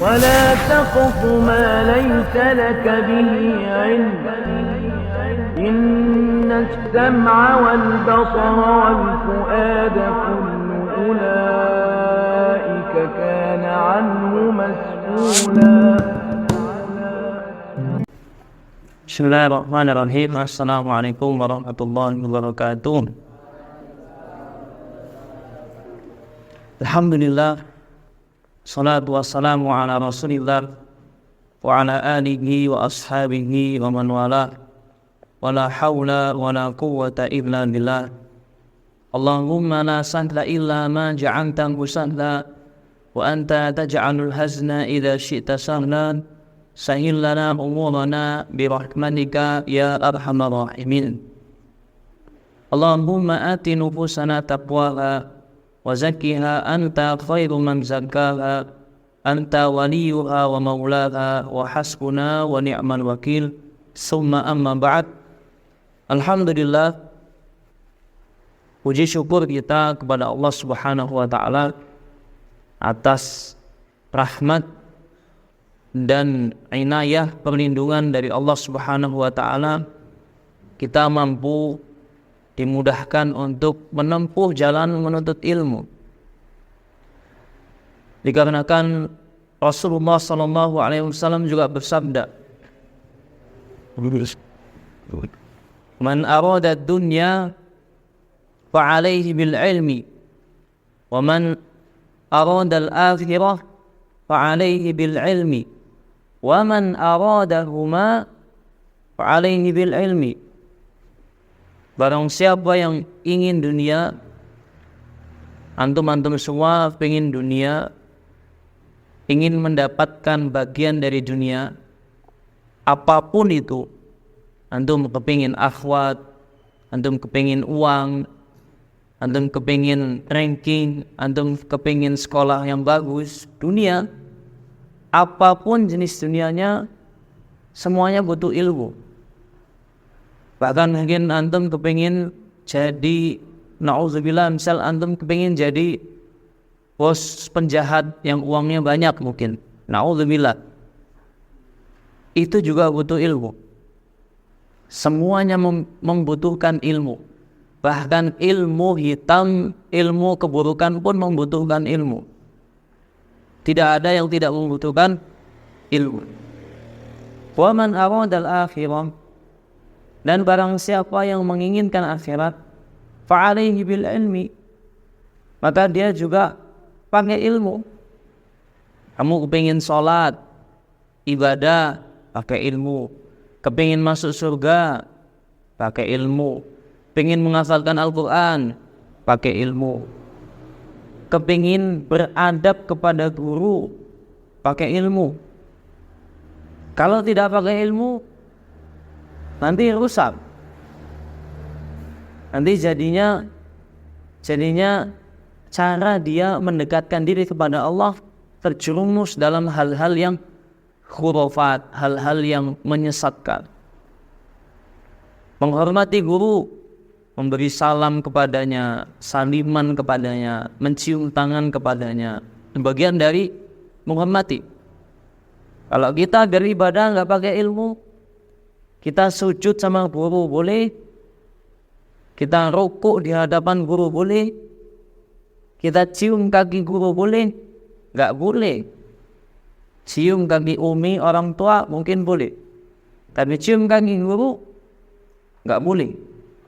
ولا تقف ما ليس لك به علم إن السمع والبصر والفؤاد كل أولئك كان عنه مسؤولا. Bismillahirrahmanirrahim. Assalamualaikum warahmatullahi wabarakatuh. Alhamdulillah, salatu wassalamu ala rasulillah wa ala alihi wa ashabihi wa man wala, wa la hawla wa la quwwata illa billah. Allahumma la sahla illa ma ja'altahu sahla wa anta taj'alul hazna idha syi'ta sahlan. Sahil lana umurana birahmatika ya arhamar rahimin. Allahumma ati nufusana taqwaha wa zakkiha anta khairu man zakkaha anta waliyuha wa maulaha wa hasbuna wa ni'mal wakil. Summa amma ba'd. Alhamdulillah, puji syukur kita kepada Allah Subhanahu wa taala atas rahmat dan inayah perlindungan dari Allah Subhanahu wa taala, kita mampu dimudahkan untuk menempuh jalan menuntut ilmu. Dikarenakan Rasulullah sallallahu alaihi wasallam juga bersabda, "Man arada ad-dunya fa 'alaihi bil ilmi wa man arada al-akhirah fa 'alaihi bil ilmi wa man aradahuma fa'alaihi bil ilmi." Barang siapa yang ingin dunia, antum semua ingin dunia, ingin mendapatkan bagian dari dunia, apapun itu, antum kepingin akhwat, antum kepingin uang, antum kepingin ranking, antum kepingin sekolah yang bagus, dunia, apapun jenis dunianya, semuanya butuh ilmu. Bahkan mungkin antum kepingin jadi, na'udzubillah, misal antum kepingin jadi bos penjahat yang uangnya banyak mungkin, na'udzubillah, itu juga butuh ilmu. Semuanya membutuhkan ilmu. Bahkan ilmu hitam, ilmu keburukan pun membutuhkan ilmu. Tidak ada yang tidak membutuhkan ilmu. Wa man aradal akhirah, dan barang siapa yang menginginkan akhirat, fa 'alaihi bil ilmi, maka dia juga pakai ilmu. Kamu kepingin sholat, ibadah, pakai ilmu. Kepingin masuk surga, pakai ilmu. Kepingin menghafalkan Al-Quran, pakai ilmu. Kepingin beradab kepada guru, pakai ilmu. Kalau tidak pakai ilmu, nanti rusak. Nanti jadinya cara dia mendekatkan diri kepada Allah terjerumus dalam hal-hal yang khurafat, hal-hal yang menyesatkan. Menghormati guru, memberi salam kepadanya, saliman kepadanya, mencium tangan kepadanya, bagian dari menghormati. Kalau kita beribadah nggak pakai ilmu, kita sujud sama guru boleh, kita rukuk di hadapan guru boleh, kita cium kaki guru boleh, nggak boleh. Cium kaki umi orang tua mungkin boleh, tapi cium kaki guru nggak boleh.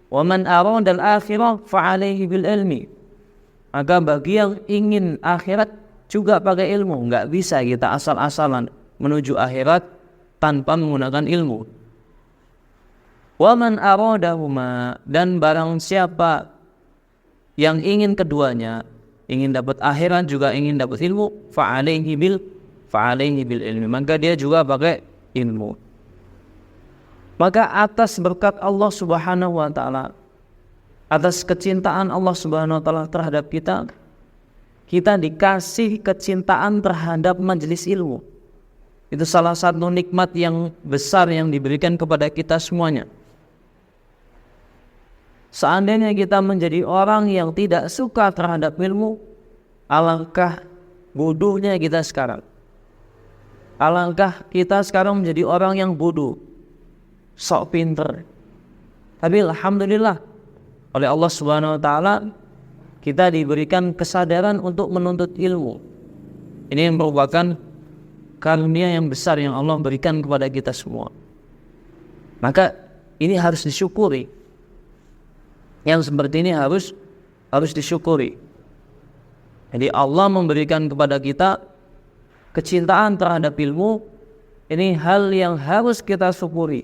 Wa man aradal akhirah fa 'alaihi bil ilmi, maka bagi yang ingin akhirat juga pakai ilmu. Enggak bisa kita asal-asalan menuju akhirat tanpa menggunakan ilmu. Wa man aradahuma, dan barang siapa yang ingin keduanya, ingin dapat akhirat juga ingin dapat ilmu, fa 'alaihi bil ilmi, maka dia juga pakai ilmu. Maka atas berkat Allah Subhanahu wa taala, atas kecintaan Allah Subhanahu wa taala terhadap kita, kita dikasih kecintaan terhadap majelis ilmu. Itu salah satu nikmat yang besar yang diberikan kepada kita semuanya. Seandainya kita menjadi orang yang tidak suka terhadap ilmu, alangkah bodohnya kita sekarang. Alangkah kita sekarang menjadi orang yang bodoh, sok pinter. Tapi alhamdulillah oleh Allah Subhanahu wa taala kita diberikan kesadaran untuk menuntut ilmu. Ini merupakan karunia yang besar yang Allah berikan kepada kita semua. Maka ini harus disyukuri. Yang seperti ini harus disyukuri. Jadi Allah memberikan kepada kita kecintaan terhadap ilmu. Ini hal yang harus kita syukuri.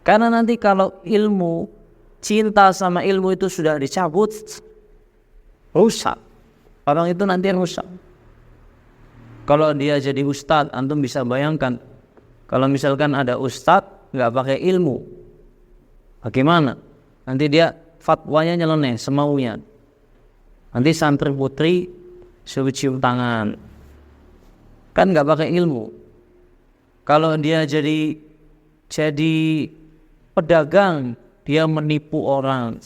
Karena nanti kalau ilmu, cinta sama ilmu itu sudah dicabut, rusak. Orang itu nanti rusak. Kalau dia jadi ustadz, antum bisa bayangkan. Kalau misalkan ada ustadz nggak pakai ilmu, bagaimana? Nanti dia fatwanya nyeleneh semaunya. Nanti santri putri suruh cium tangan, kan nggak pakai ilmu. Kalau dia jadi pedagang, dia menipu orang.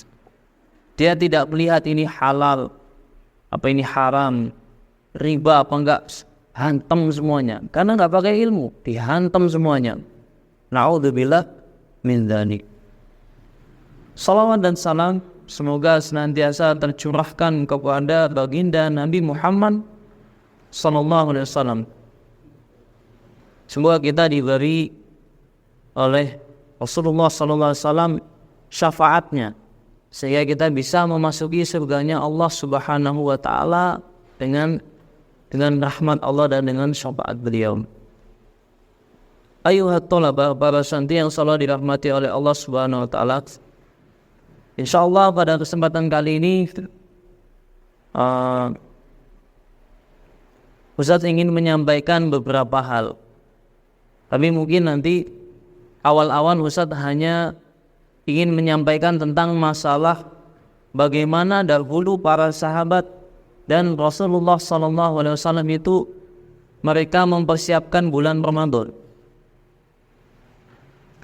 Dia tidak melihat ini halal, apa ini haram, riba apa enggak, hantam semuanya. Karena enggak pakai ilmu, dihantam semuanya. Na'udzubillah min dzalik. Salawat dan salam semoga senantiasa tercurahkan kepada baginda Nabi Muhammad sallallahu alaihi wasallam. Semoga kita diberi oleh Rasulullah sallallahu alaihi wasallam syafaatnya, sehingga kita bisa memasuki surganya Allah Subhanahu wa taala dengan rahmat Allah dan dengan syafaat beliau. Ayuhat thalaba, para santri yang selalu dirahmati oleh Allah Subhanahu wa taala. Insyaallah pada kesempatan kali ini Ustaz ingin menyampaikan beberapa hal. Tapi mungkin nanti awal-awal Ustaz hanya ingin menyampaikan tentang masalah bagaimana dahulu para sahabat dan Rasulullah SAW itu mereka mempersiapkan bulan Ramadan.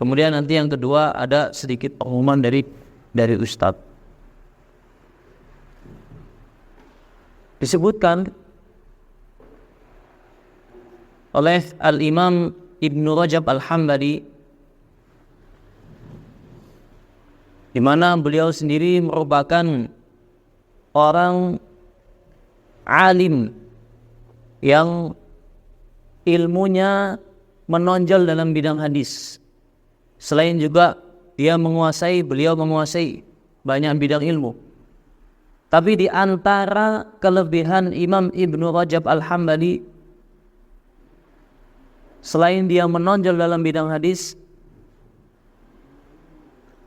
Kemudian nanti yang kedua ada sedikit pengumuman dari Ustaz. Disebutkan oleh Al-Imam Ibnu Rajab Al-Hambali, di mana beliau sendiri merupakan orang alim yang ilmunya menonjol dalam bidang hadis. Selain juga beliau menguasai banyak bidang ilmu. Tapi di antara kelebihan Imam Ibnu Rajab Al-Hambali, selain dia menonjol dalam bidang hadis,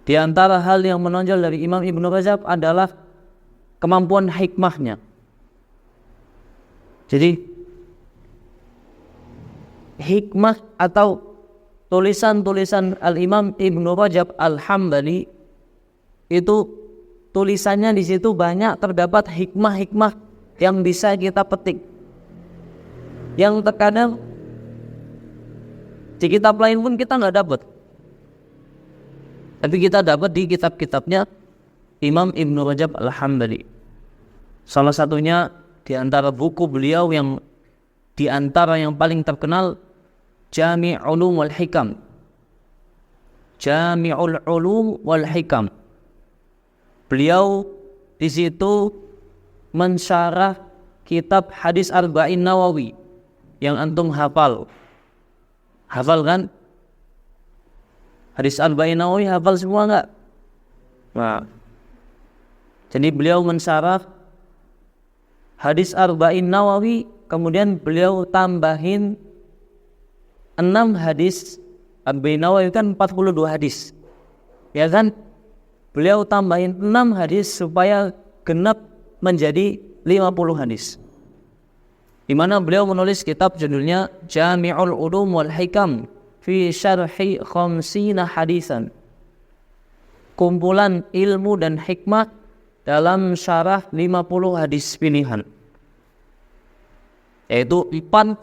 di antara hal yang menonjol dari Imam Ibnu Rajab adalah kemampuan hikmahnya. Jadi hikmah atau tulisan-tulisan Al-Imam Ibnu Rajab Al-Hambali itu tulisannya di situ banyak terdapat hikmah-hikmah yang bisa kita petik, yang terkadang di kitab lain pun kita nggak dapat, tapi kita dapat di kitab-kitabnya Imam Ibnu Rajab Al-Hambali. Salah satunya di antara buku beliau yang di antara yang paling terkenal, Jami' Ulum wal Hikam. Jami'ul Ulum wal Hikam. Beliau di situ mensyarah kitab Hadis Arba'in Nawawi yang antum hafal. Hafal kan? Hadis Arba'in Nawawi hafal semua enggak? Nah. Jadi beliau mensyarah Hadis Arba'in Nawawi, kemudian beliau tambahin 6 hadis. Arba'in Nawawi kan 42 hadis, ya kan? Beliau tambahin 6 hadis supaya genap menjadi 50 hadis. Di mana beliau menulis kitab judulnya Jami'ul Ulum wal Hikam fi syarhi khamsina hadisan. Kumpulan ilmu dan hikmah dalam syarah 50 hadis pilihan. Yaitu 42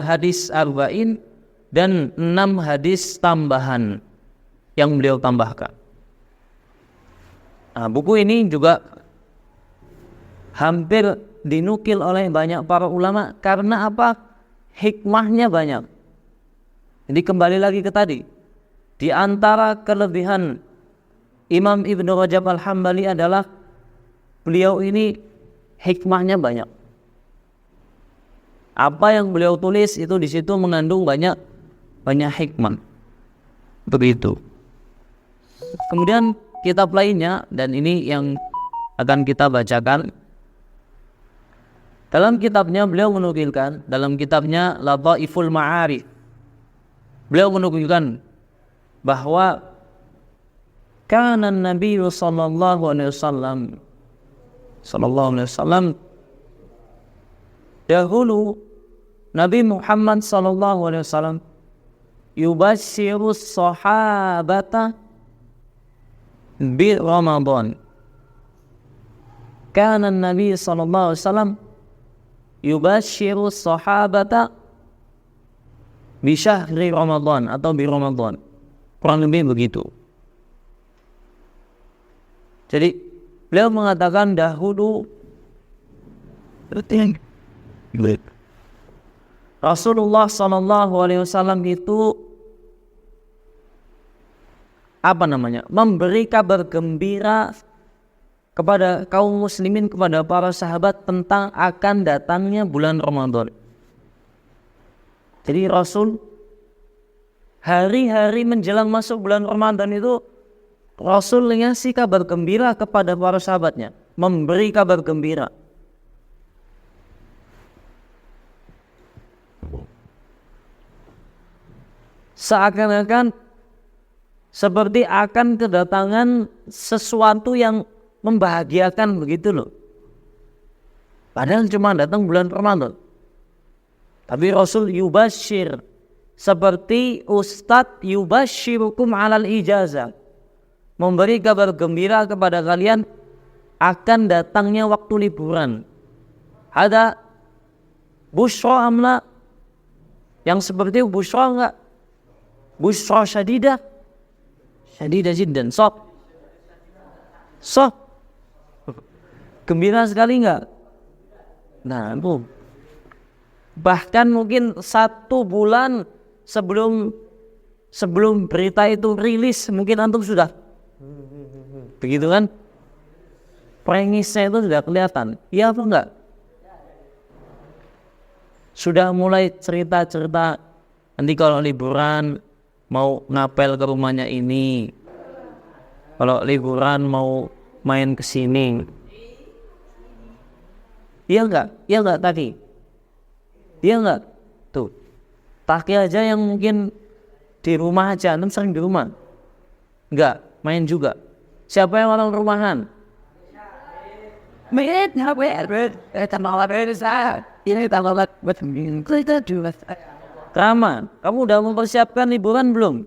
hadis arba'in dan 6 hadis tambahan yang beliau tambahkan. Nah, buku ini juga hampir dinukil oleh banyak para ulama. Karena apa? hikmahnya banyak. Jadi kembali lagi ke tadi, di antara kelebihan Imam Ibnu Rajab Al-Hambali adalah beliau ini hikmahnya banyak. Apa yang beliau tulis itu di situ mengandung banyak hikmah. Begitu. Kemudian kitab lainnya, dan ini yang akan kita bacakan. Dalam kitabnya beliau menukilkan, dalam kitabnya Lataiful Ma'arif, beliau menukilkan bahwa kana Nabi sallallahu alaihi wasallam dahulu Nabi Muhammad sallallahu alaihi wasallam yubashshiru sahabata bi Ramadan. Kana Nabi sallallahu alaihi wasallam yubashshiru sahabata bi syahri Ramadan atau bi Ramadan. Kurang lebih begitu. Jadi beliau mengatakan dahulu Rasulullah sallallahu alaihi wasallam itu memberi kabar gembira kepada kaum muslimin, kepada para sahabat tentang akan datangnya bulan Ramadan. Jadi Rasul hari-hari menjelang masuk bulan Ramadan itu Rasul ngasih kabar gembira kepada para sahabatnya, memberi kabar gembira. Seakan-akan seperti akan kedatangan sesuatu yang membahagiakan begitu loh. Padahal cuma datang bulan Ramadan. Tapi Rasul yubashir, seperti Ustadz yubashirukum alal ijazah, memberi kabar gembira kepada kalian akan datangnya waktu liburan. Ada busyra amla, yang seperti busyra enggak? Busyra syadidah jiddan, sok gembira sekali enggak? Nah, bu, bahkan mungkin 1 bulan sebelum berita itu rilis, mungkin antum sudah begitu kan, premisnya itu sudah kelihatan, iya apa enggak? Sudah mulai cerita-cerita nanti kalau liburan mau ngapel ke rumahnya ini, kalau liburan mau main ke sini. Iya enggak? Iya enggak Taki? Iya enggak? Tuh, Taki aja yang mungkin di rumah aja, antum sering di rumah? Enggak, main juga. Siapa yang orang rumahan? Rama, kamu udah mempersiapkan liburan belum?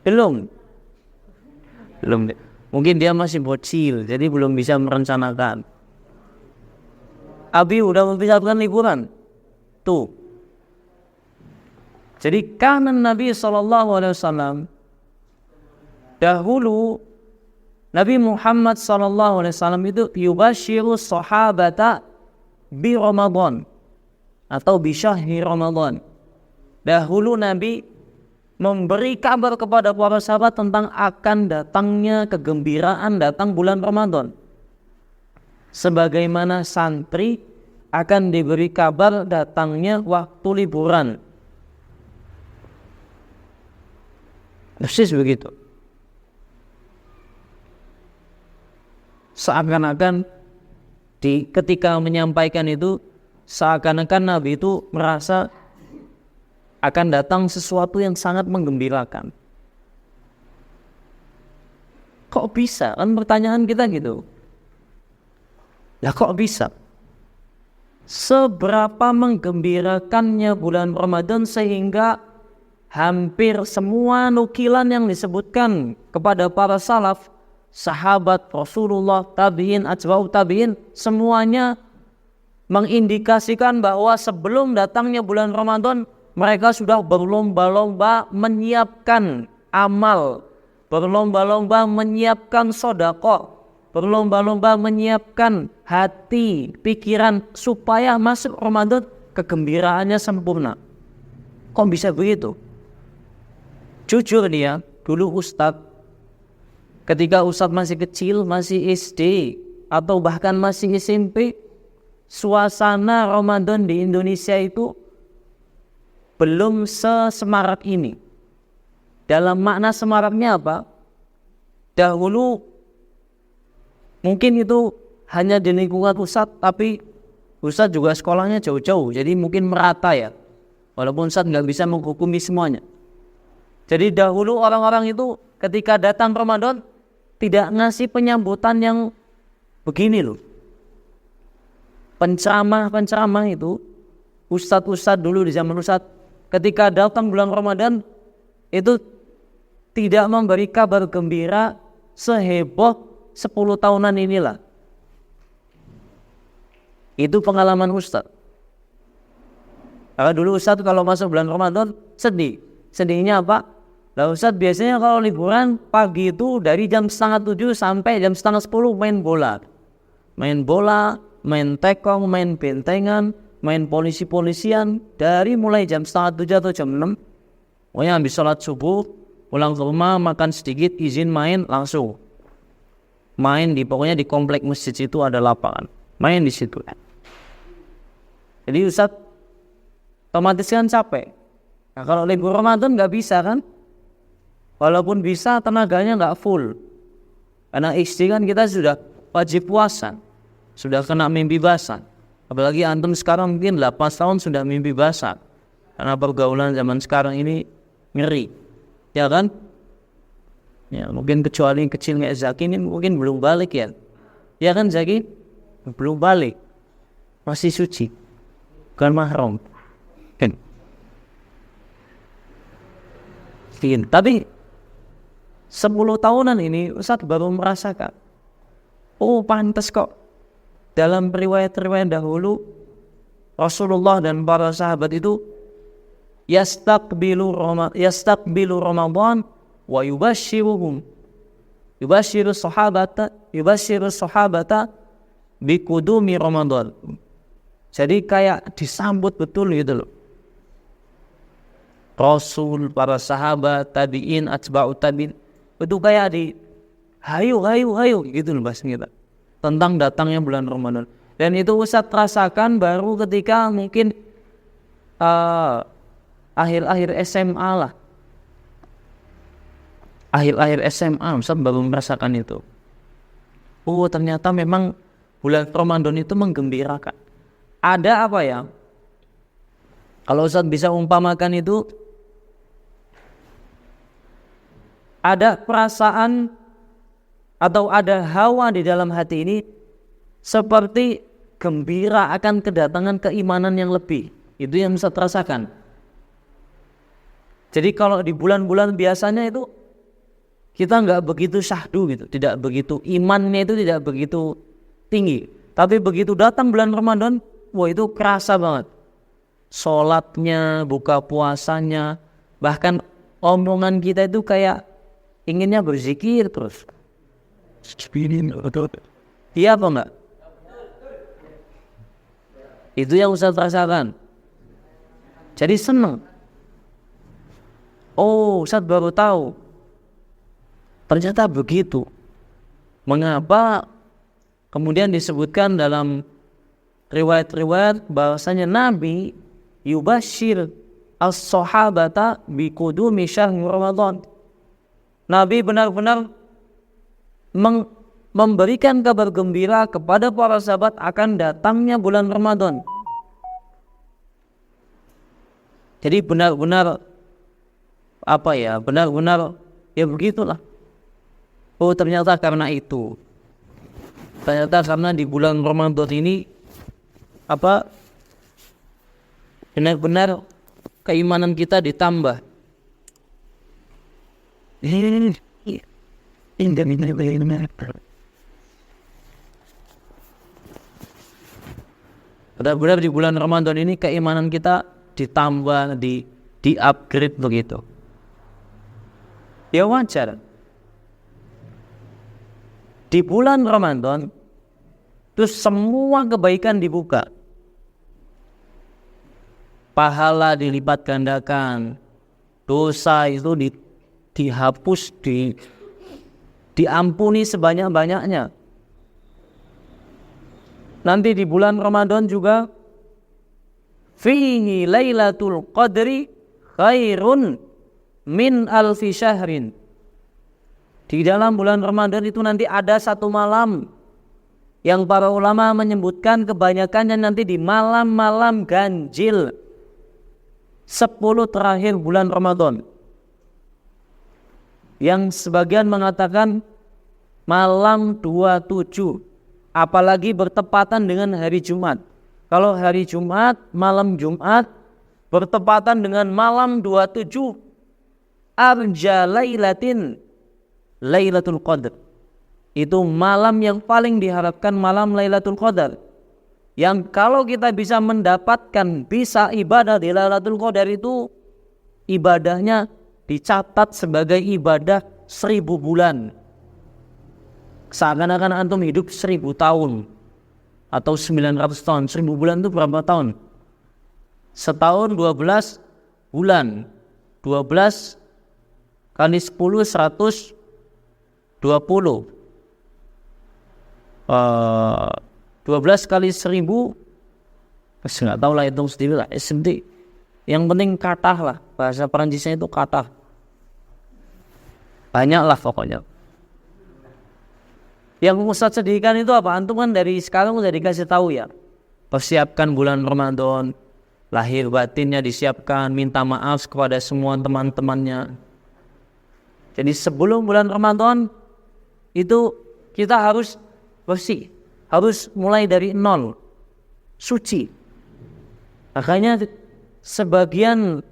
Belum. Mungkin dia masih bocil, jadi belum bisa merencanakan. Abi udah mempersiapkan liburan. Tuh. Jadi kanan Nabi SAW dahulu, Nabi Muhammad SAW itu yubashiru sahabata bi Ramadan atau bi syahri Ramadan. Dahulu Nabi memberi kabar kepada para sahabat tentang akan datangnya kegembiraan datang bulan Ramadan. Sebagaimana santri akan diberi kabar datangnya waktu liburan. Persis begitu. Seakan-akan ketika menyampaikan itu, seakan-akan Nabi itu merasa akan datang sesuatu yang sangat menggembirakan. Kok bisa? Kan pertanyaan kita gitu. Ya kok bisa? Seberapa menggembirakannya bulan Ramadan sehingga hampir semua nukilan yang disebutkan kepada para salaf, sahabat Rasulullah, tabi'in, atba'ut tabi'in, semuanya mengindikasikan bahwa sebelum datangnya bulan Ramadan mereka sudah berlomba-lomba menyiapkan amal, berlomba-lomba menyiapkan sedekah, berlomba-lomba menyiapkan hati, pikiran supaya masuk Ramadan kegembiraannya sempurna. Kok bisa begitu? Jujur nih ya, dulu Ustadz, ketika Ustadz masih kecil, masih SD, atau bahkan masih SMP, suasana Ramadan di Indonesia itu belum sesemarak ini. Dalam makna semaraknya apa? Dahulu mungkin itu hanya di lingkungan Ustadz, tapi Ustadz juga sekolahnya jauh-jauh, jadi mungkin merata ya. Walaupun Ustadz nggak bisa menghukumi semuanya. Jadi dahulu orang-orang itu ketika datang Ramadan tidak ngasih penyambutan yang begini loh. Penceramah itu, ustadz-ustadz dulu di zaman Ustadz, ketika datang bulan Ramadan itu tidak memberi kabar gembira seheboh 10 tahunan inilah. Itu pengalaman Ustadz. Karena dulu Ustadz kalau masuk bulan Ramadan sedih. Sedihnya apa? Lah Ustadz biasanya kalau liburan pagi itu dari jam 6:30 sampai jam 9:30 main bola. Main bola, main tekong, main bentengan, main polisi-polisian dari mulai jam 6:30 atau jam 6. Pokoknya habis sholat subuh, pulang ke rumah, makan sedikit, izin main langsung. Main pokoknya di komplek masjid itu ada lapangan. Main di situ. Jadi Ustadz otomatis kan capek. Nah, kalau libur Ramadan nggak bisa kan? Walaupun bisa tenaganya nggak full. Karena istri kan kita sudah wajib puasa. Sudah kena mimpi basah. Apalagi antum sekarang mungkin 8 tahun sudah mimpi basah. Karena pergaulan zaman sekarang ini ngeri. Ya kan? Ya mungkin kecuali kecil kayak Zaki ini mungkin belum balik ya. Ya kan Zaki? Belum balik. Masih suci. Bukan mahram. Kan? Tapi 10 tahunan ini Ustadz baru merasakan, oh pantas kok dalam riwayat-riwayat dahulu Rasulullah dan para sahabat itu yastaqbilu Ramadan wa yubashiru sahabata biqudumi Ramadan. Jadi kayak disambut betul gitu loh. Rasul, para sahabat, tabi'in, atba'ut tabi'in itu kayak di hayu gitu loh bahasa kita tentang datangnya bulan Ramadan. Dan itu Ustadz rasakan baru ketika mungkin akhir-akhir SMA lah. Akhir-akhir SMA Ustadz baru merasakan itu. Oh ternyata memang bulan Ramadan itu menggembirakan. Ada apa ya? Kalau Ustadz bisa umpamakan itu, ada perasaan atau ada hawa di dalam hati ini seperti gembira akan kedatangan keimanan yang lebih. Itu yang bisa terasakan. Jadi kalau di bulan-bulan biasanya itu kita nggak begitu syahdu gitu, tidak begitu, imannya itu tidak begitu tinggi. Tapi begitu datang bulan Ramadan, wah itu kerasa banget. Sholatnya, buka puasanya, bahkan omongan kita itu kayak inginnya berzikir terus. Iya apa enggak? Itu yang Ustaz rasakan. Jadi senang. Oh, Ustaz baru tahu. Ternyata begitu. Mengapa kemudian disebutkan dalam riwayat-riwayat bahwasanya Nabi yubashir as-sahabata biqudumi syahr Ramadan. Nabi benar-benar memberikan kabar gembira kepada para sahabat akan datangnya bulan Ramadan. Jadi benar-benar benar-benar ya begitulah. Oh ternyata karena itu. Ternyata karena di bulan Ramadan ini benar-benar keimanan kita ditambah. Benar-benar di bulan Ramadan ini keimanan kita ditambah, di upgrade begitu. Ya wajar. Di bulan Ramadan itu semua kebaikan dibuka. pahala dilipat gandakan, dosa itu dihapus, diampuni sebanyak-banyaknya. Nanti di bulan Ramadan juga fihi lailatul qadri khairun min alfi syahrin. Di dalam bulan Ramadan itu nanti ada satu malam yang para ulama menyebutkan kebanyakannya nanti di malam-malam ganjil 10 terakhir bulan Ramadan. Yang sebagian mengatakan malam 27, apalagi bertepatan dengan hari Jumat. Kalau hari Jumat, malam Jumat bertepatan dengan malam 27, arja lailatin Lailatul Qadar. Itu malam yang paling diharapkan, malam Lailatul Qadar. Yang kalau kita bisa mendapatkan, bisa ibadah di Lailatul Qadar itu ibadahnya dicatat sebagai ibadah 1000 bulan. Seakan-akan antum hidup 1000 tahun atau 900 tahun. 1000 bulan itu berapa tahun? Setahun 12 bulan. 12 kali 10 120. 12 kali 1000, nggak tahu lah, hitung sendiri lah. Yang penting kathah lah, bahasa Perancisnya itu kathah. Banyak lah pokoknya. Yang Ustadz sedihkan itu apa? Antum kan dari sekarang udah dikasih tahu ya, persiapkan bulan Ramadan, lahir batinnya disiapkan, minta maaf kepada semua teman-temannya. Jadi sebelum bulan Ramadan itu kita harus bersih, harus mulai dari nol, suci. Makanya sebagian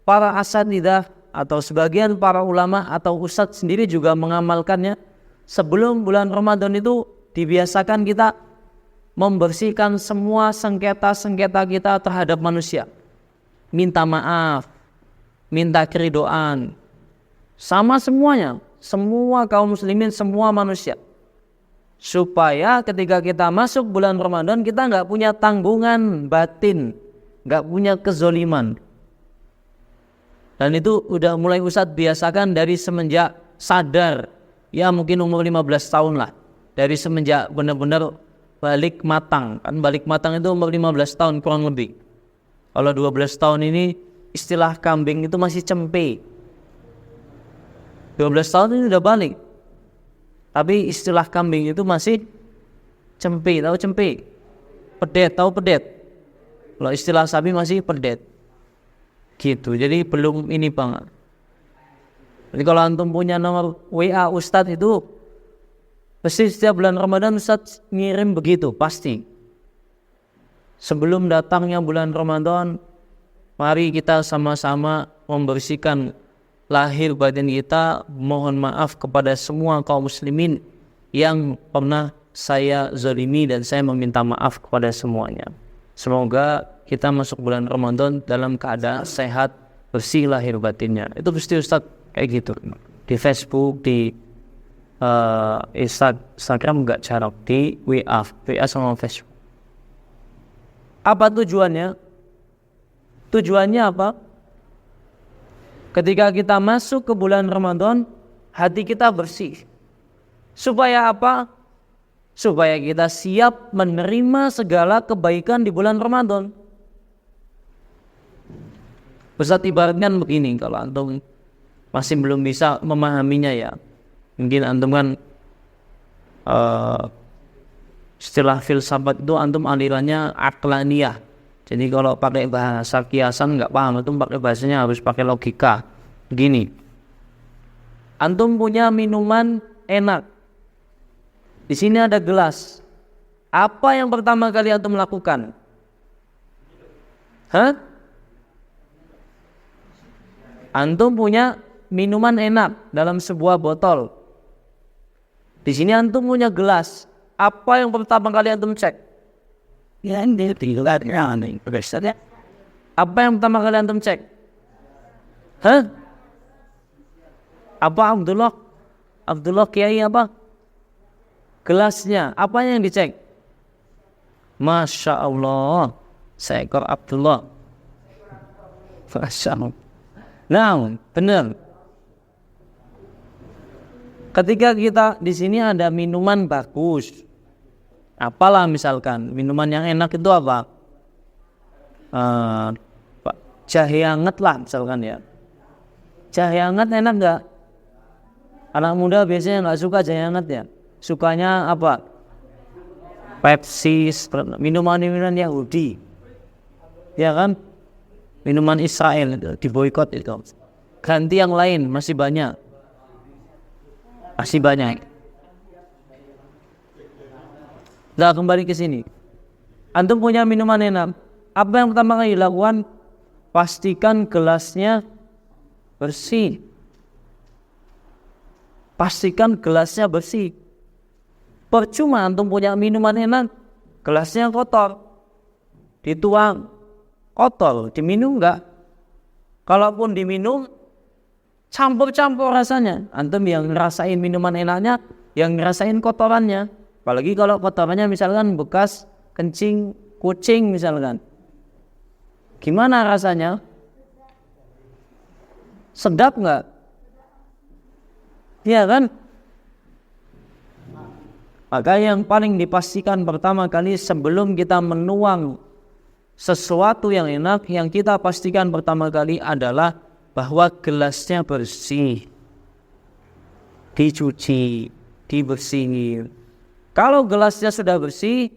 para asatidzah atau sebagian para ulama atau ustadz sendiri juga mengamalkannya. Sebelum bulan Ramadan itu dibiasakan kita membersihkan semua sengketa-sengketa kita terhadap manusia. Minta maaf, minta keridoan, sama semuanya, semua kaum muslimin, semua manusia. Supaya ketika kita masuk bulan Ramadan kita nggak punya tanggungan batin, nggak punya kezoliman. Dan itu udah mulai Ustadz biasakan dari semenjak sadar, ya mungkin umur 15 tahun lah. Dari semenjak benar-benar balik matang. Kan balik matang itu umur 15 tahun kurang lebih. Kalau 12 tahun ini istilah kambing itu masih cempe. 12 tahun ini udah balik. Tapi istilah kambing itu masih cempe. Tahu cempe? Pedet, tahu pedet? Kalau istilah sapi masih pedet. Gitu. Jadi belum ini banget. Jadi kalau antum punya nomor WA Ustadz itu pasti setiap bulan Ramadan Ustadz ngirim begitu, pasti. Sebelum datangnya bulan Ramadan, mari kita sama-sama membersihkan lahir batin kita. Mohon maaf kepada semua kaum muslimin yang pernah saya zalimi dan saya meminta maaf kepada semuanya. Semoga kita masuk bulan Ramadan dalam keadaan sehat, bersih lahir batinnya. Itu pasti Ustadz kayak gitu. Di Facebook, di Instagram enggak jarang, di WA sama Facebook. Apa tujuannya? Tujuannya apa? Ketika kita masuk ke bulan Ramadan, hati kita bersih. Supaya apa? Supaya kita siap menerima segala kebaikan di bulan Ramadan. Ustadz ibaratkan begini, kalau antum masih belum bisa memahaminya ya, mungkin antum kan istilah filsafat itu antum alirannya aqlaniyah. Jadi kalau pakai bahasa kiasan nggak paham, antum pakai bahasanya harus pakai logika. Gini, antum punya minuman enak, di sini ada gelas. Apa yang pertama kali antum lakukan? Antum punya minuman enak dalam sebuah botol. Di sini antum punya gelas. Apa yang pertama kali antum cek? Apa yang pertama kali antum cek? Apa Abdullah Kiai apa? Gelasnya. Apa yang dicek? Masya Allah, seekor Abdullah. Masya Allah. Nah, benar. Ketika kita di sini ada minuman bagus, apalah misalkan minuman yang enak itu apa? Jahe hangat lah misalkan ya. Jahe hangat enak nggak? Anak muda biasanya nggak suka jahe hangat ya. Sukanya apa? Pepsi, minuman-minuman Yahudi, ya kan? Minuman Israel itu diboikot itu. Ganti yang lain, masih banyak. Nah, kembali ke sini. Antum punya minuman enak. Apa yang pertama kali dilakukan? Pastikan gelasnya bersih. Pastikan gelasnya bersih. Percuma antum punya minuman enak, gelasnya kotor, dituang, kotor, diminum enggak? Kalaupun diminum, campur-campur rasanya. Antum yang ngerasain minuman enaknya, yang ngerasain kotorannya. Apalagi kalau kotorannya misalkan bekas kencing kucing misalkan. Gimana rasanya? Sedap enggak? Iya kan? Maka yang paling dipastikan pertama kali sebelum kita menuang sesuatu yang enak, yang kita pastikan pertama kali adalah bahwa gelasnya bersih, dicuci, dibersihin. Kalau gelasnya sudah bersih,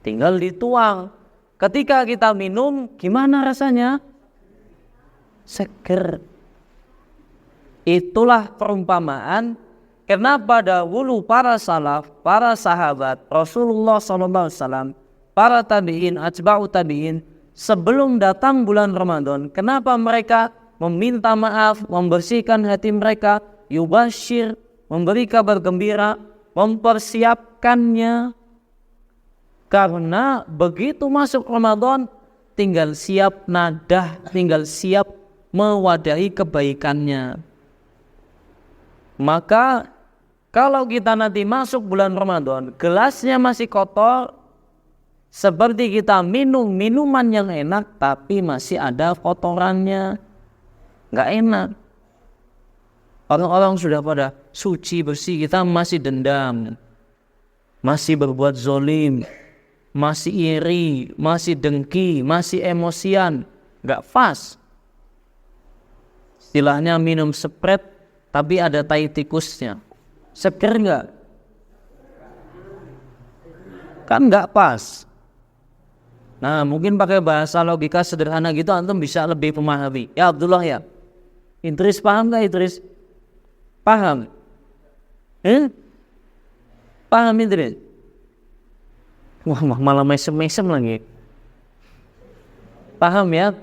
tinggal dituang. Ketika kita minum, gimana rasanya? Seger. Itulah perumpamaan kenapa dahulu para salaf, para sahabat Rasulullah SAW, para tabi'in, atba'u tabi'in, sebelum datang bulan Ramadan, kenapa mereka meminta maaf, membersihkan hati mereka, yubasyir, memberi kabar gembira, mempersiapkannya. Karena begitu masuk Ramadan, tinggal siap nadah, tinggal siap mewadahi kebaikannya. Maka kalau kita nanti masuk bulan Ramadan, gelasnya masih kotor, seperti kita minum minuman yang enak tapi masih ada kotorannya, nggak enak. Orang-orang sudah pada suci bersih, kita masih dendam, masih berbuat zolim, masih iri, masih dengki, masih emosian, nggak pas. Istilahnya minum Sprite tapi ada tai tikusnya, seger nggak? Kan nggak pas. Nah, mungkin pakai bahasa logika sederhana gitu antum bisa lebih memahami. Ya Abdullah ya, Idris paham nggak Idris? Paham? Paham Idris? Wah, malah mesem-mesem lagi. Paham ya?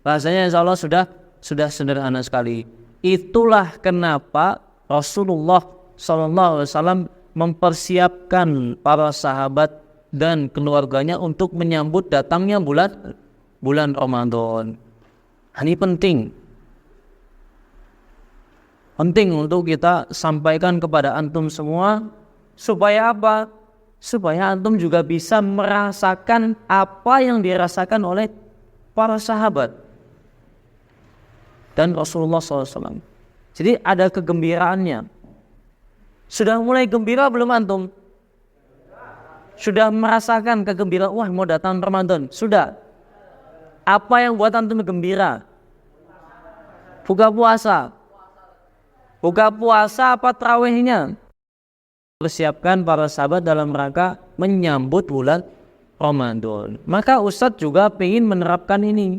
Bahasanya insya Allah sudah sederhana sekali. Itulah kenapa Rasulullah SAW mempersiapkan para sahabat dan keluarganya untuk menyambut datangnya bulan Ramadan. Ini penting untuk kita sampaikan kepada antum semua, supaya apa? Supaya antum juga bisa merasakan apa yang dirasakan oleh para sahabat dan Rasulullah SAW. Jadi ada kegembiraannya. Sudah mulai gembira belum antum? Sudah merasakan kegembiraan, wah mau datang Ramadan. Sudah. Apa yang buat antum gembira? Buka puasa. Buka puasa apa tarawihnya? Persiapkan para sahabat dalam rangka menyambut bulan Ramadan. Maka Ustadz juga ingin menerapkan ini.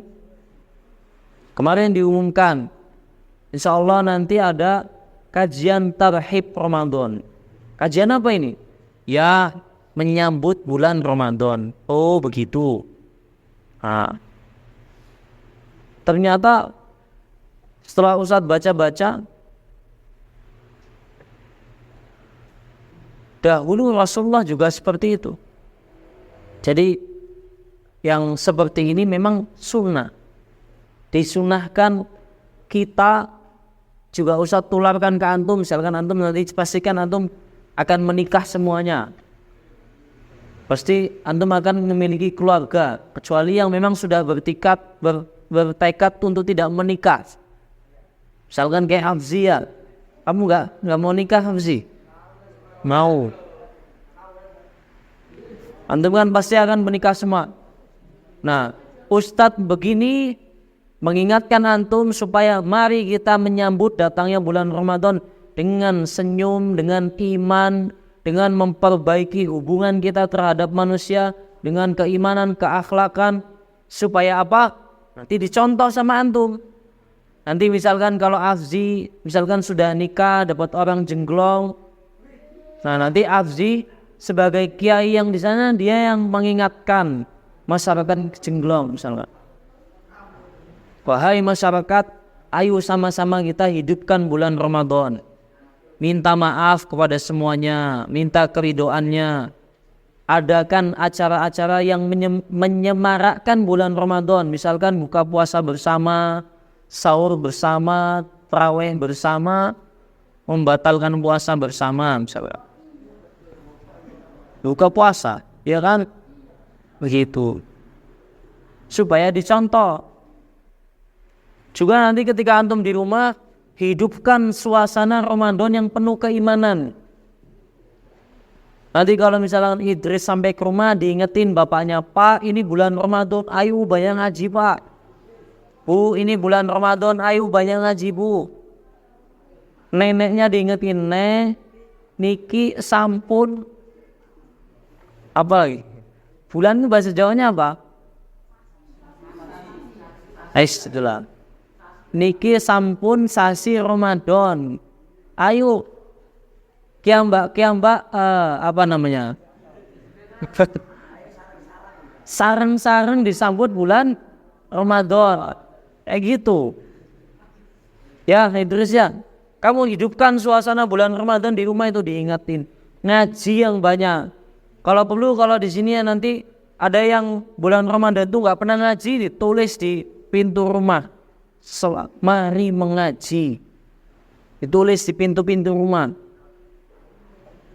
Kemarin diumumkan, insya Allah nanti ada kajian tarhib Ramadan. Kajian apa ini? Ya, menyambut bulan Ramadan. Oh begitu. Nah, ternyata setelah Ustadz baca-baca, dahulu Rasulullah juga seperti itu. Jadi yang seperti ini memang sunnah. Disunahkan kita juga usah tularkan ke antum. Misalkan antum nanti pastikan antum akan menikah semuanya, pasti antum akan memiliki keluarga, kecuali yang memang sudah bertikad bertekad untuk tidak menikah. Misalkan kayak Hafzi ya, kamu nggak mau nikah Hafzi? Mau. Antum kan pasti akan menikah semua. Nah, Ustadz begini mengingatkan antum supaya mari kita menyambut datangnya bulan Ramadan dengan senyum, dengan iman, dengan memperbaiki hubungan kita terhadap manusia, dengan keimanan, keakhlakan, supaya apa? Nanti dicontoh sama antum. Nanti misalkan kalau Afzi misalkan sudah nikah dapat orang jengglong, nah nanti Afzi sebagai kiai yang di sana dia yang mengingatkan masyarakat jengglong misalkan. Wahai masyarakat, ayo sama-sama kita hidupkan bulan Ramadan. Minta maaf kepada semuanya, minta keridhoannya. Adakan acara-acara yang menyemarakkan bulan Ramadan, misalkan buka puasa bersama, sahur bersama, tarawih bersama, membatalkan puasa bersama misalkan. Buka puasa, ya kan? Begitu. Supaya dicontoh. Juga nanti ketika antum di rumah, hidupkan suasana Ramadan yang penuh keimanan. Nanti kalau misalkan Idris sampai ke rumah diingetin bapaknya, Pak ini bulan Ramadan, ayo bayang ngaji Pak. Bu ini bulan Ramadan, ayo bayang ngaji Bu. Neneknya diingetin, niki sampun. Apa lagi? Bulan itu bahasa Jawanya apa? Itulah. Niki sampun sasi Ramadan. Ayo kiambak apa namanya? Sareng-sareng disambut bulan Ramadan. Kayak gitu. Ya, Idris ya. Kamu hidupkan suasana bulan Ramadan di rumah itu diingatin. Ngaji yang banyak. Kalau perlu kalau di sini ya nanti ada yang bulan Ramadan itu nggak pernah ngaji, ditulis di pintu rumah. Mari mengaji. Ditulis di pintu-pintu rumah.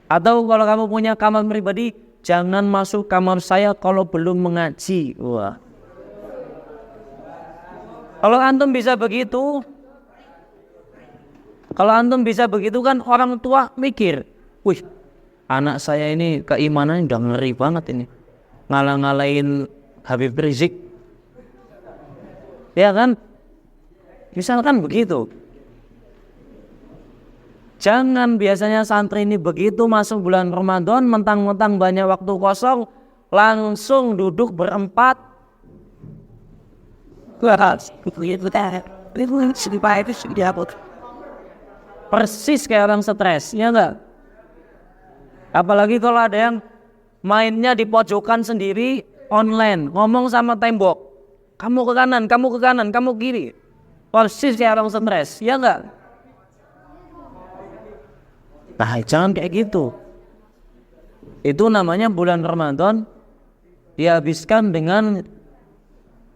Atau kalau kamu punya kamar pribadi, jangan masuk kamar saya kalau belum mengaji. Wah. Kalau antum bisa begitu, kan orang tua mikir, wih, anak saya ini keimanan udah ngeri banget ini, ngalah-ngalahin Habib Rizik, ya kan? Misalkan begitu. Jangan biasanya santri ini begitu masuk bulan Ramadan, mentang-mentang banyak waktu kosong, langsung duduk berempat. Persis kayak orang stres, ya enggak? Apalagi kalau ada yang mainnya di pojokan sendiri, online, ngomong sama tembok. Kamu ke kanan, kamu kiri. Persis kayak orang stres, ya enggak? Nah, jangan kayak gitu. Itu namanya bulan Ramadan dihabiskan dengan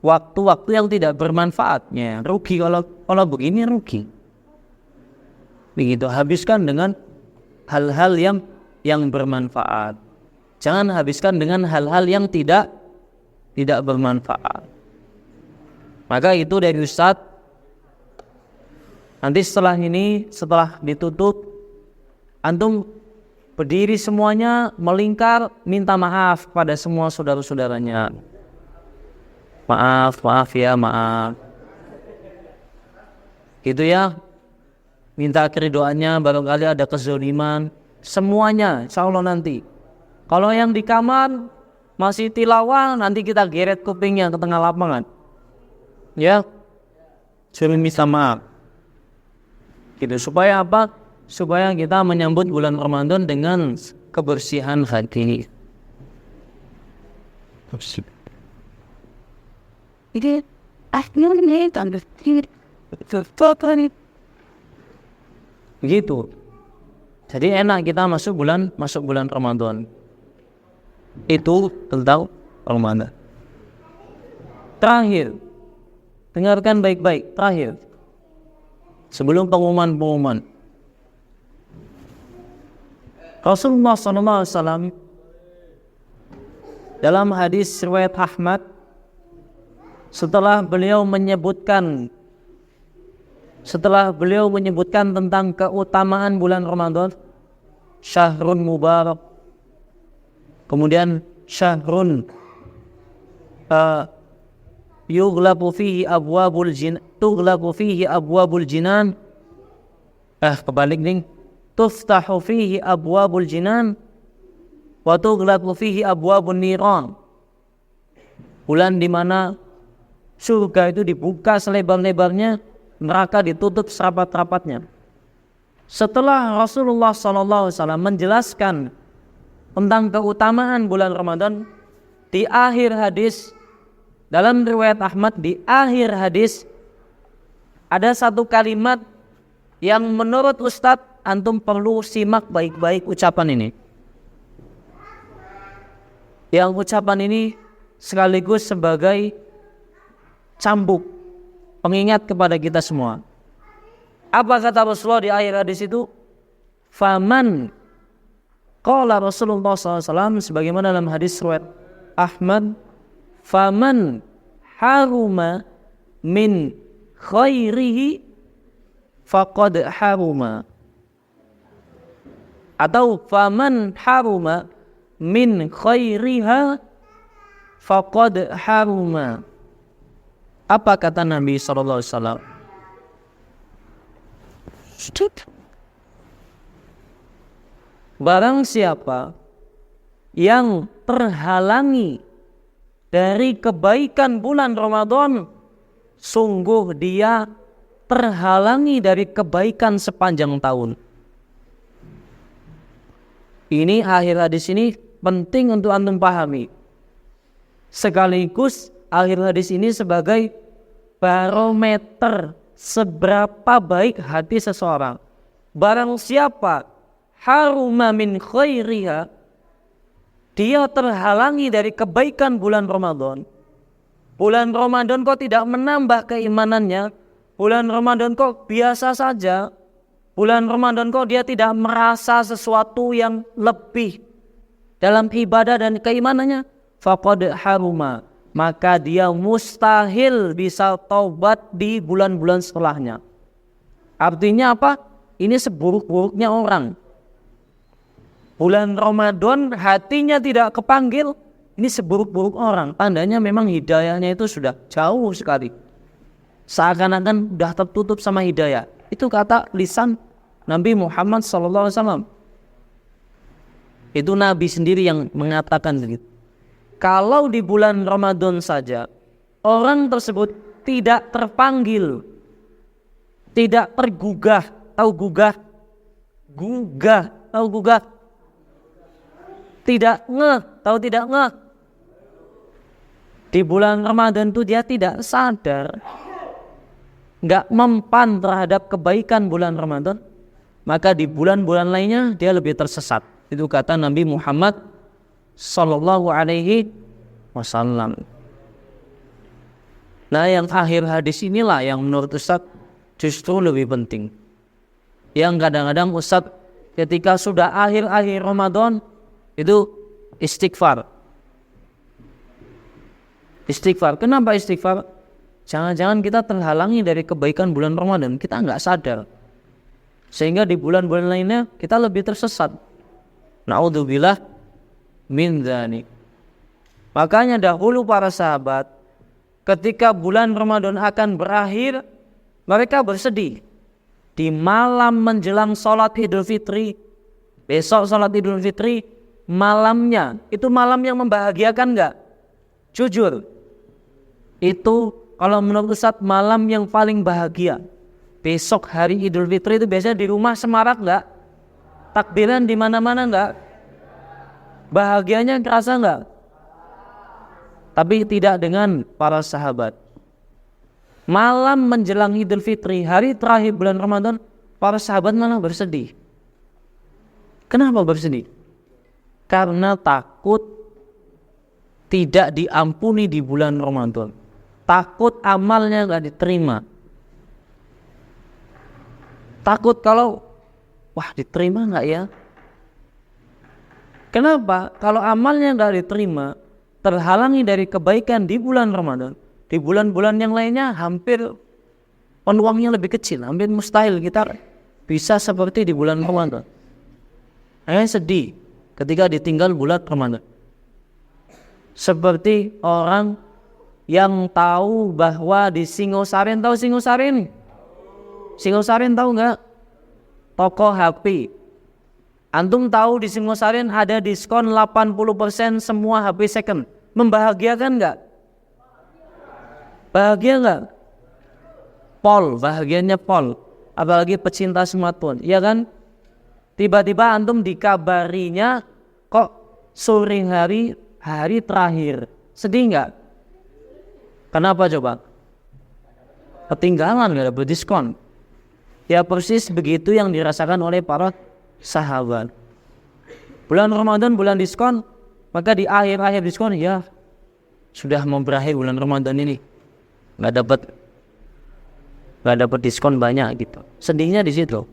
waktu-waktu yang tidak bermanfaatnya. Rugi kalau begini rugi. Begitu, habiskan dengan hal-hal yang bermanfaat. Jangan habiskan dengan hal-hal yang tidak bermanfaat. Maka itu dari Ustadz. Nanti setelah ditutup, antum berdiri semuanya melingkar, minta maaf kepada semua saudara-saudaranya. Maaf ya, maaf. Gitu ya. Minta keridhoannya, barangkali ada kezaliman. Semuanya, insya Allah nanti. Kalau yang di kamar masih tilawah, nanti kita geret kupingnya ke tengah lapangan. Ya, suruh minta maaf. Gitu, supaya apa? Supaya kita menyambut bulan Ramadan dengan kebersihan hati. Ini begitu. Jadi enak kita masuk bulan Ramadan. Itu tentang Ramadan. Terakhir, dengarkan baik-baik. Terakhir, sebelum pengumuman. Rasulullah SAW dalam hadis riwayat Ahmad, setelah beliau menyebutkan tentang keutamaan bulan Ramadan, syahrun mubarak, kemudian syahrun tughlaqu fihi abwabul jinan, kebalik nih, tuftahu fihi abwabul jinan wa tughlaqu fihi abwabun niran. Bulan di mana surga itu dibuka selebar-lebarnya, neraka ditutup serapat-rapatnya. Setelah Rasulullah SAW menjelaskan tentang keutamaan bulan Ramadan, di akhir hadis, dalam riwayat Ahmad, di akhir hadis ada satu kalimat yang menurut Ustadz antum perlu simak baik-baik ucapan ini. Yang ucapan ini sekaligus sebagai cambuk pengingat kepada kita semua. Apa kata Rasulullah di akhir hadis itu? Faman, qala Rasulullah SAW sebagaimana dalam hadis riwayat Ahmad, faman haruma min khairihi faqad haruma, atau faman haruma min khairiha faqad haruma. Apa kata Nabi SAW? Barang siapa yang terhalangi dari kebaikan bulan Ramadan, sungguh dia terhalangi dari kebaikan sepanjang tahun. Ini akhir hadis ini penting untuk antum pahami. Sekaligus akhir hadis ini sebagai barometer seberapa baik hati seseorang. Barang siapa haruma min khairiha, dia terhalangi dari kebaikan bulan Ramadan. Bulan Ramadan kok tidak menambah keimanannya, bulan Ramadan kok biasa saja, bulan Ramadan kok dia tidak merasa sesuatu yang lebih dalam ibadah dan keimanannya, faqad haruma, maka dia mustahil bisa taubat di bulan-bulan setelahnya. Artinya apa? Ini seburuk-buruknya orang, bulan Ramadan hatinya tidak kepanggil, ini seburuk-buruk orang. Tandanya memang hidayahnya itu sudah jauh sekali, seakan-akan sudah tertutup sama hidayah. Itu kata lisan Nabi Muhammad SAW. Itu Nabi sendiri yang mengatakan begitu. Kalau di bulan Ramadan saja orang tersebut tidak terpanggil, tidak tergugah, tahu gugah? Gugah, tahu gugah? Tidak ngeh, tahu tidak ngeh? Di bulan Ramadan itu dia tidak sadar, nggak mempan terhadap kebaikan bulan Ramadan, maka di bulan-bulan lainnya dia lebih tersesat. Itu kata Nabi Muhammad Sallallahu Alaihi Wasallam. Nah, yang akhir hadis inilah yang menurut Ustaz justru lebih penting. Yang kadang-kadang Ustaz ketika sudah akhir-akhir Ramadan itu istighfar. Istighfar. Kenapa istighfar? Jangan-jangan kita terhalangi dari kebaikan bulan Ramadan, kita nggak sadar, sehingga di bulan-bulan lainnya kita lebih tersesat. Na'udzubillah min dzalik. Makanya dahulu para sahabat ketika bulan Ramadan akan berakhir, mereka bersedih. Di malam menjelang sholat Idul Fitri, besok sholat Idul Fitri, malamnya, itu malam yang membahagiakan enggak? Jujur, itu kalau menurut Ustaz malam yang paling bahagia. Besok hari Idul Fitri itu biasanya di rumah semarak enggak? Takbiran di mana-mana enggak? Bahagianya kerasa enggak? Tapi tidak dengan para sahabat. Malam menjelang Idul Fitri, hari terakhir bulan Ramadan, para sahabat malah bersedih. Kenapa bersedih? Karena takut tidak diampuni di bulan Ramadan. Takut amalnya enggak diterima. Takut kalau diterima enggak ya? Kenapa? Kalau amalnya enggak diterima, terhalangi dari kebaikan di bulan Ramadan, Di bulan-bulan yang lainnya hampir peluangnya lebih kecil, hampir mustahil kita bisa seperti di bulan Ramadan. Sedih ketika ditinggal bulan Ramadan. Seperti orang yang tahu bahwa di Singosaren, tahu Singosaren? Singosaren tahu nggak? Toko HP. Antum tahu di Singosaren ada diskon 80% semua HP second. Membahagiakan nggak? Bahagia nggak? Pol, bahagianya pol. Apalagi pecinta smartphone, ya kan? Tiba-tiba antum dikabarinya kok sore hari terakhir. Sedih nggak? Kenapa coba? Ketinggalan, nggak dapat diskon. Ya persis begitu yang dirasakan oleh para sahabat. Bulan Ramadan, bulan diskon, maka di akhir-akhir diskon, ya sudah mau berakhir bulan Ramadan ini, nggak dapat diskon banyak gitu. Sedihnya di situ.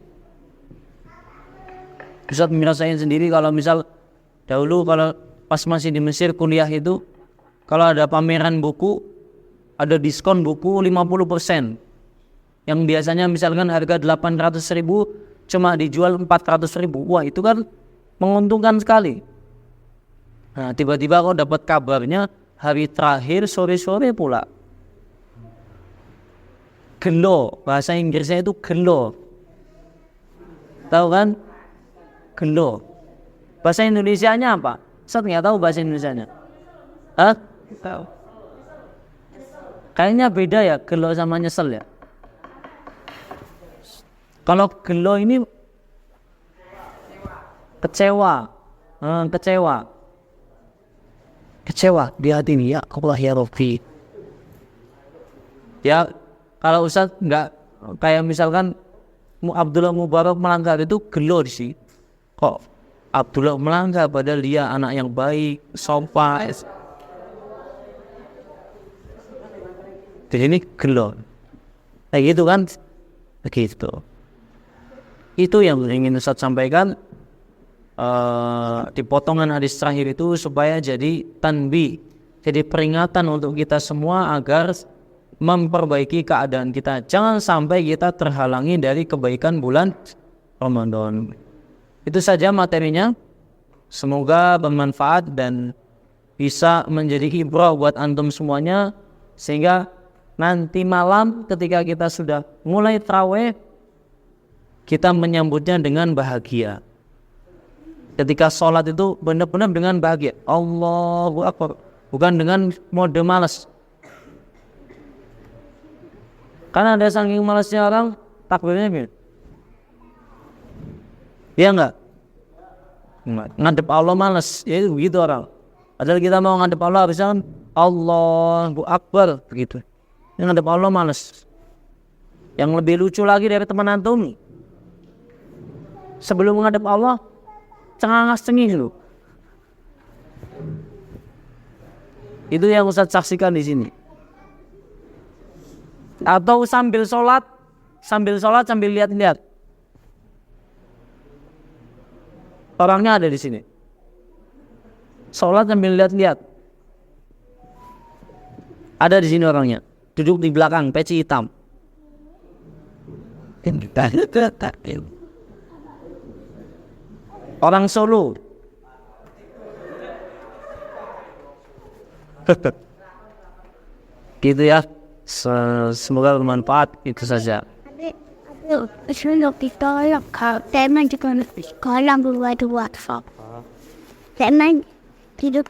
Ustaz merasain sendiri kalau misal dahulu kalau pas masih di Mesir kuliah itu, kalau ada pameran buku, ada diskon buku 50%. Yang biasanya misalkan harga 800.000 cuma dijual 400.000. Wah, itu kan menguntungkan sekali. Nah, tiba-tiba kok dapat kabarnya hari terakhir sore-sore pula. Gelo, bahasa Inggrisnya itu gelo. Tahu kan? Gelo. Bahasa Indonesianya apa? Ustaz nggak tahu bahasa Indonesianya. Hah? Tahu. Kayaknya beda ya, gelo sama nyesel ya. Kalau gelo ini kecewa. Kecewa di hati ini, ya Allah ya Rabbi. Ya, kalau Ustaz nggak kayak misalkan Abdullah Mubarak melanggar itu gelo di sini. Kok Abdullah melanggar padahal dia anak yang baik, sopan. Di sini gelo. Kayak gitu kan? Begitu. Itu yang ingin Ustaz sampaikan di potongan hadis terakhir itu, supaya jadi tanbih, jadi peringatan untuk kita semua agar memperbaiki keadaan kita. Jangan sampai kita terhalangi dari kebaikan bulan Ramadan. Itu saja materinya. Semoga bermanfaat dan bisa menjadi ibrah buat antum semuanya, sehingga nanti malam ketika kita sudah mulai tarawih, kita menyambutnya dengan bahagia. Ketika sholat itu benar-benar dengan bahagia, Allahu Akbar, bukan dengan mode malas. Karena ada saking malasnya orang, takbirnya gini. Iya enggak? Ngadep Allah malas, ya itu begitu orang. Padahal kita mau ngadep Allah bisa kan Allahu Akbar begitu. Yang ngadep Allah malas. Yang lebih lucu lagi dari teman antum, sebelum menghadap Allah cengangas-cengih dulu. Itu yang Ustaz saksikan di sini. Atau sambil sholat sambil lihat-lihat. Orangnya ada di sini. Sholat sambil lihat-lihat. Ada di sini orangnya. Duduk di belakang, peci hitam. Orang Solo. Gitu ya. Semoga bermanfaat. Itu saja. Sudah ditolak teman juga kalau buat WhatsApp teman hidup